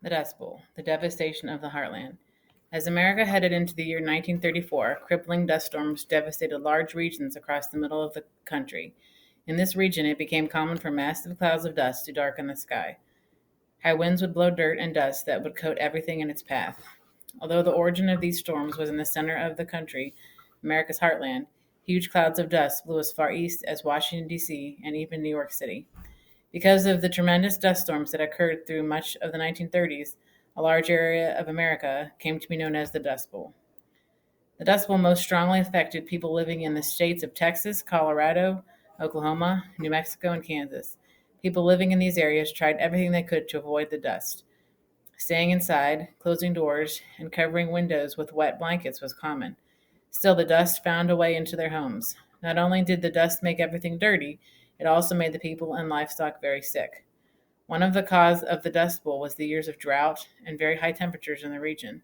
The Dust Bowl, the devastation of the heartland. As America headed into the year 1934, crippling dust storms devastated large regions across the middle of the country. In this region, it became common for massive clouds of dust to darken the sky. High winds would blow dirt and dust that would coat everything in its path. Although the origin of these storms was in the center of the country, America's heartland, huge clouds of dust blew as far east as Washington, D.C., and even New York City. Because of the tremendous dust storms that occurred through much of the 1930s, a large area of America came to be known as the Dust Bowl. The Dust Bowl most strongly affected people living in the states of Texas, Colorado, Oklahoma, New Mexico, and Kansas. People living in these areas tried everything they could to avoid the dust. Staying inside, closing doors, and covering windows with wet blankets was common. Still, the dust found a way into their homes. Not only did the dust make everything dirty, it also made the people and livestock very sick. One of the causes of the Dust Bowl was the years of drought and very high temperatures in the region.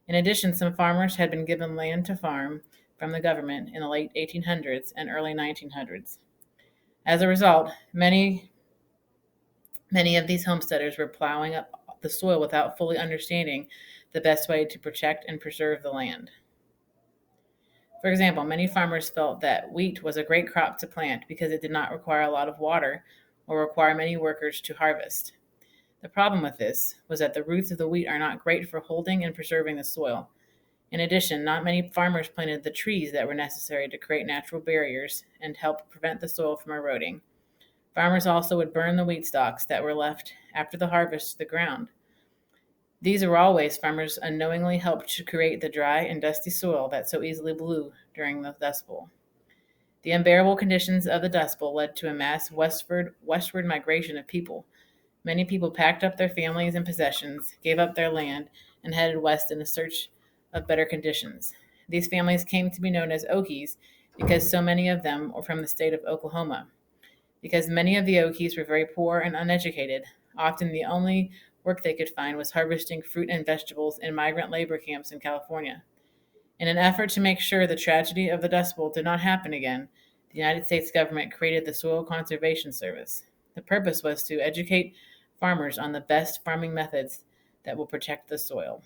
In addition, some farmers had been given land to farm from the government in the late 1800s and early 1900s. As a result, many of these homesteaders were plowing up the soil without fully understanding the best way to protect and preserve the land. For example, many farmers felt that wheat was a great crop to plant because it did not require a lot of water or require many workers to harvest. The problem with this was that the roots of the wheat are not great for holding and preserving the soil. In addition, not many farmers planted the trees that were necessary to create natural barriers and help prevent the soil from eroding. Farmers also would burn the wheat stalks that were left after the harvest to the ground. These were all ways farmers unknowingly helped to create the dry and dusty soil that so easily blew during the Dust Bowl. The unbearable conditions of the Dust Bowl led to a mass westward migration of people. Many people packed up their families and possessions, gave up their land, and headed west in a search of better conditions. These families came to be known as Okies because so many of them were from the state of Oklahoma. Because many of the Okies were very poor and uneducated, often the only work they could find was harvesting fruit and vegetables in migrant labor camps in California. In an effort to make sure the tragedy of the Dust Bowl did not happen again, the United States government created the Soil Conservation Service. The purpose was to educate farmers on the best farming methods that will protect the soil.